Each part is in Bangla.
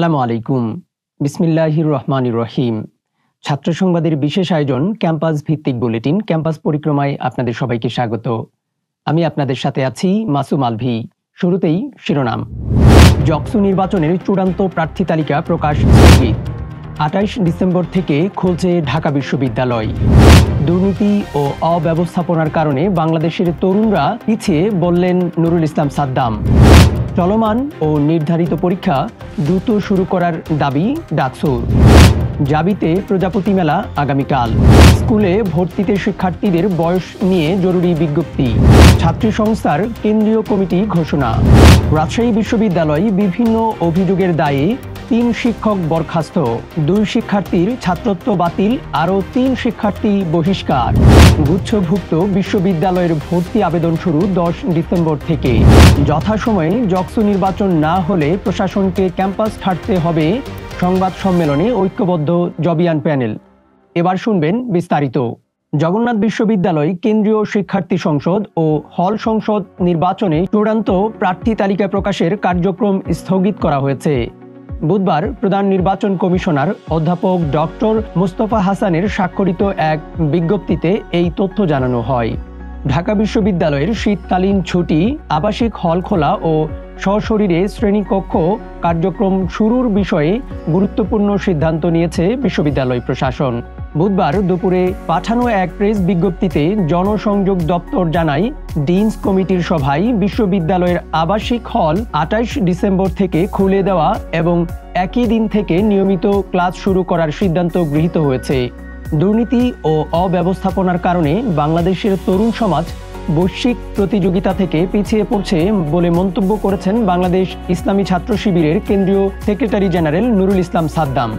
আসসালামু আলাইকুম। বিসমিল্লাহির রহমানির রহিম। ছাত্র সংবাদের বিশেষ আয়োজন ক্যাম্পাস ভিত্তিক বুলেটিন ক্যাম্পাস পরিক্রমায় আপনাদের সবাইকে স্বাগত। আমি আপনাদের সাথে আছি মাসুম আলভি। শুরুতেই শিরোনাম। জকসু নির্বাচনের চূড়ান্ত প্রার্থী তালিকা প্রকাশ স্থগিত। ২৮ ডিসেম্বর থেকে খুলছে ঢাকা বিশ্ববিদ্যালয়। দুর্নীতি ও অব্যবস্থাপনার কারণে বাংলাদেশের তরুণরা পিছিয়ে বললেন নুরুল ইসলাম সাদ্দাম। চলমান ও নির্ধারিত পরীক্ষা দ্রুত শুরু করার দাবি ডাকসুর। জাবিতে প্রজাপতি মেলা আগামীকাল। স্কুলে ভর্তিতে শিক্ষার্থীদের বয়স নিয়ে জরুরি বিজ্ঞপ্তি। ছাত্রী সংস্থার কেন্দ্রীয় কমিটি ঘোষণা। রাজশাহী বিশ্ববিদ্যালয় বিভিন্ন অভিযোগের দায়ে ৩ শিক্ষক বরখাস্ত। ২ শিক্ষার্থীর ছাত্রত্ব বাতিল, আরও ৩ শিক্ষার্থী বহিষ্কার। গুচ্ছভুক্ত বিশ্ববিদ্যালয়ের ভর্তি আবেদন শুরু ১০ ডিসেম্বর থেকে। যথাসময়ে জকসু নির্বাচন না হলে প্রশাসনকে ক্যাম্পাস ছাড়তে হবে, সংবাদ সম্মেলনে ঐক্যবদ্ধ জবিয়ান প্যানেল। এবার শুনবেন বিস্তারিত। জগন্নাথ বিশ্ববিদ্যালয় কেন্দ্রীয় শিক্ষার্থী সংসদ ও হল সংসদ নির্বাচনে চূড়ান্ত প্রার্থী তালিকা প্রকাশের কার্যক্রম স্থগিত করা হয়েছে। বুধবার প্রধান নির্বাচন কমিশনার অধ্যাপক ডক্টর মোস্তফা হাসানের স্বাক্ষরিত এক বিজ্ঞপ্তিতে এই তথ্য জানানো হয়। ঢাকা বিশ্ববিদ্যালয়ের শীতকালীন ছুটি, আবাসিক হল খোলা ও সশরীরে শ্রেণীকক্ষ কার্যক্রম শুরুর বিষয়ে গুরুত্বপূর্ণ সিদ্ধান্ত নিয়েছে বিশ্ববিদ্যালয় প্রশাসন। বুধবার দুপুরে পাঠানো এক প্রেস বিজ্ঞপ্তিতে জনসংযোগ দপ্তর জানায়, ডিনস কমিটির সভায় বিশ্ববিদ্যালয়ের আবাসিক হল ২৮ ডিসেম্বর থেকে খুলে দেওয়া এবং একই দিন থেকে নিয়মিত ক্লাস শুরু করার সিদ্ধান্ত গৃহীত হয়েছে। দুর্নীতি ও অব্যবস্থাপনার কারণে বাংলাদেশের তরুণ সমাজ বৈশ্বিক প্রতিযোগিতা থেকে পিছিয়ে পড়ছে বলে মন্তব্য করেছেন বাংলাদেশ ইসলামী ছাত্র শিবিরের কেন্দ্রীয় সেক্রেটারি জেনারেল নুরুল ইসলাম সাদ্দাম।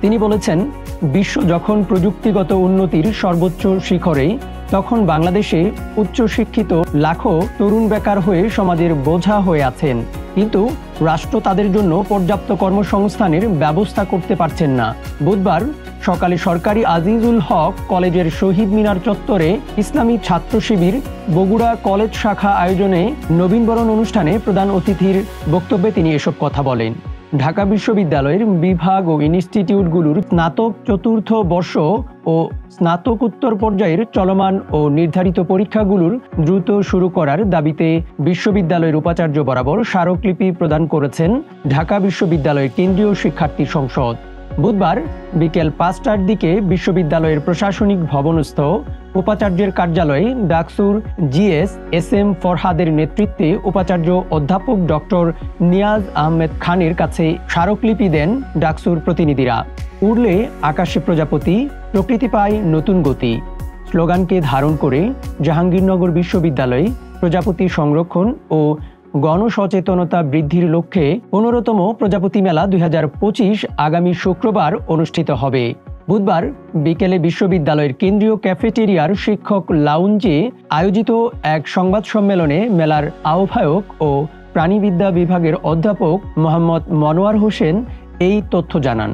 তিনি বলেছেন, বিশ্ব যখন প্রযুক্তিগত উন্নতির সর্বোচ্চ শিখরে, তখন বাংলাদেশে উচ্চশিক্ষিত লাখো তরুণ বেকার হয়ে সমাজের বোঝা হয়ে আছেন, কিন্তু রাষ্ট্র তাদের জন্য পর্যাপ্ত কর্মসংস্থানের ব্যবস্থা করতে পারছেন না। বুধবার সকালে সরকারি আজিজুল হক কলেজের শহীদ মিনার চত্বরে ইসলামী ছাত্র শিবির বগুড়া কলেজ শাখা আয়োজনে নবীনবরণ অনুষ্ঠানে প্রধান অতিথির বক্তব্যে তিনি এসব কথা বলেন। ঢাকা বিশ্ববিদ্যালয়ের বিভাগ ও ইনস্টিটিউটগুলোর স্নাতক চতুর্থ বর্ষ ও স্নাতকোত্তর পর্যায়ের চলমান ও নির্ধারিত পরীক্ষাগুলোর দ্রুত শুরু করার দাবিতে বিশ্ববিদ্যালয়ের উপাচার্য বরাবর স্মারকলিপি প্রদান করেছেন ঢাকা বিশ্ববিদ্যালয়ের কেন্দ্রীয় শিক্ষার্থী সংসদ। বুধবার বিকেল ৫টার দিকে বিশ্ববিদ্যালয়ের প্রশাসনিক ভবনস্থ উপাচার্যের কার্যালয়ে ডাকসুর জিএস এস এম ফরহাদের নেতৃত্বে উপাচার্য অধ্যাপক ডক্টর নিয়াজ আহমেদ খানের কাছে স্মারকলিপি দেন ডাকসুর প্রতিনিধিরা। উড়লে আকাশে প্রজাপতি, প্রকৃতি পায় নতুন গতি স্লোগানকে ধারণ করে জাহাঙ্গীরনগর বিশ্ববিদ্যালয়ে প্রজাপতি সংরক্ষণ ও গণসচেতনতা বৃদ্ধির লক্ষ্যে ১৫তম প্রজাপতি মেলা ২০২৫ আগামী শুক্রবার অনুষ্ঠিত হবে। বুধবার বিকেলে বিশ্ববিদ্যালয়ের কেন্দ্রীয় ক্যাফেটেরিয়ার শিক্ষক লাউঞ্জে আয়োজিত এক সংবাদ সম্মেলনে মেলার আহ্বায়ক ও প্রাণীবিদ্যা বিভাগের অধ্যাপক মোহাম্মদ মনোয়ার হোসেন এই তথ্য জানান।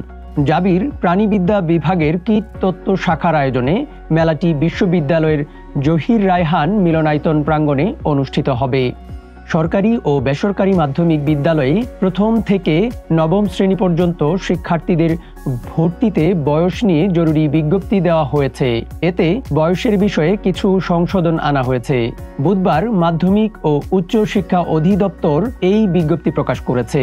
জাবির প্রাণীবিদ্যা বিভাগের কীট তত্ত্ব শাখার আয়োজনে মেলাটি বিশ্ববিদ্যালয়ের জহির রায়হান মিলনায়তন প্রাঙ্গণে অনুষ্ঠিত হবে। সরকারি ও বেসরকারি মাধ্যমিক বিদ্যালয়ে প্রথম থেকে নবম শ্রেণী পর্যন্ত শিক্ষার্থীদের ভর্তিতে বয়স নিয়ে জরুরি বিজ্ঞপ্তি দেওয়া হয়েছে। এতে বয়সের বিষয়ে কিছু সংশোধন আনা হয়েছে। বুধবার মাধ্যমিক ও উচ্চ শিক্ষা অধিদপ্তর এই বিজ্ঞপ্তি প্রকাশ করেছে।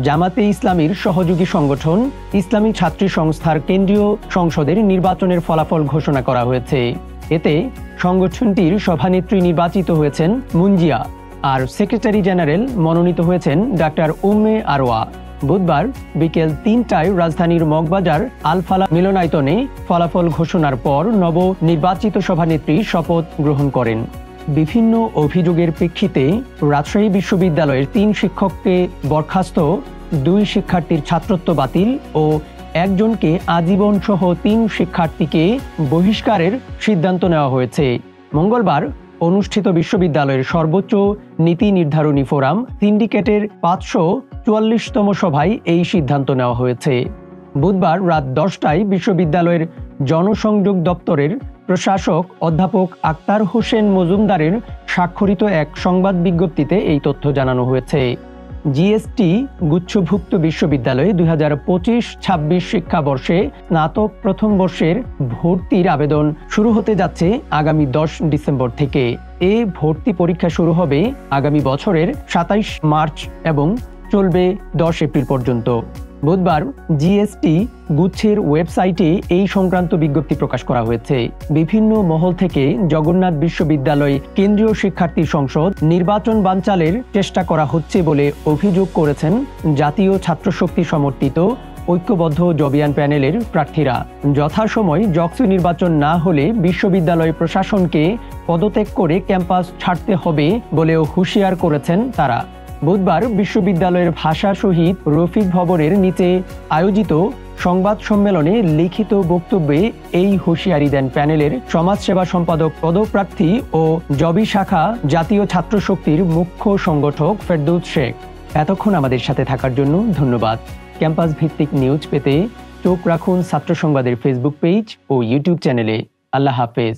জামাতে ইসলামীর সহযোগী সংগঠন ইসলামী ছাত্রী সংস্থার কেন্দ্রীয় সংসদের নির্বাচনের ফলাফল ঘোষণা করা হয়েছে। এতে সংগঠনটির সভানেত্রী নির্বাচিত হয়েছেন মুঞ্জিয়া, আর সেক্রেটারি জেনারেল মনোনীত হয়েছেন ডাক্তার উম্মে আরওয়া। বুধবার বিকেল ৩টায় রাজধানীর মগবাজার আলফালা মিলনায়তনে ফলাফল ঘোষণার পর নব নির্বাচিত সভানেত্রী শপথ গ্রহণ করেন। বিভিন্ন অভিযোগের প্রেক্ষিতে রাজশাহী বিশ্ববিদ্যালয়ের ৩ শিক্ষককে বরখাস্ত, ২ শিক্ষার্থীর ছাত্রত্ব বাতিল ও একজনকে আজীবন সহ ৩ শিক্ষার্থীকে বহিষ্কারের সিদ্ধান্ত নেওয়া হয়েছে। মঙ্গলবার অনুষ্ঠিত বিশ্ববিদ্যালয়ের সর্বোচ্চ নীতি নির্ধারণী ফোরাম সিন্ডিকেটের ৫৪৪তম সভায় এই সিদ্ধান্ত নেওয়া হয়েছে। বুধবার রাত ১০টায় বিশ্ববিদ্যালয়ের জনসংযোগ দপ্তরের প্রশাসক অধ্যাপক আক্তার হোসেন মজুমদারের স্বাক্ষরিত এক সংবাদ বিজ্ঞপ্তিতে এই তথ্য জানানো হয়েছে। জিএসটি গুচ্ছভুক্ত বিশ্ববিদ্যালয়ে 2025-26 শিক্ষাবর্ষে স্নাতক প্রথম বর্ষের ভর্তির আবেদন শুরু হতে যাচ্ছে আগামী 10 ডিসেম্বর থেকে। এই ভর্তি পরীক্ষা শুরু হবে আগামী বছরের 27 মার্চ এবং চলবে 10 এপ্রিল পর্যন্ত। বুধবার জিএসটি গুচ্ছের ওয়েবসাইটে এই সংক্রান্ত বিজ্ঞপ্তি প্রকাশ করা হয়েছে। বিভিন্ন মহল থেকে জগন্নাথ বিশ্ববিদ্যালয় কেন্দ্রীয় শিক্ষার্থী সংসদ নির্বাচন বানচালের চেষ্টা করা হচ্ছে বলে অভিযোগ করেছেন জাতীয় ছাত্রশক্তি সমর্থিত ঐক্যবদ্ধ জবিয়ান প্যানেলের প্রার্থীরা। যথাসময় জকসু নির্বাচন না হলে বিশ্ববিদ্যালয় প্রশাসনকে পদত্যাগ করে ক্যাম্পাস ছাড়তে হবে বলেও হুঁশিয়ার করেছেন তারা। বুধবার বিশ্ববিদ্যালয়ের ভাষা শহীদ রফিক ভবনের নিচে আয়োজিত সংবাদ সম্মেলনে লিখিত বক্তব্যে এই হুঁশিয়ারি দেন প্যানেলের সমাজসেবা সম্পাদক পদপ্রার্থী ও জবি শাখা জাতীয় ছাত্রশক্তির মুখ্য সংগঠক ফেরদৌস শেখ। এতক্ষণ আমাদের সাথে থাকার জন্য ধন্যবাদ। ক্যাম্পাস ভিত্তিক নিউজ পেতে চোখ রাখুন ছাত্র সংবাদের ফেসবুক পেজ ও ইউটিউব চ্যানেলে। আল্লাহ হাফেজ।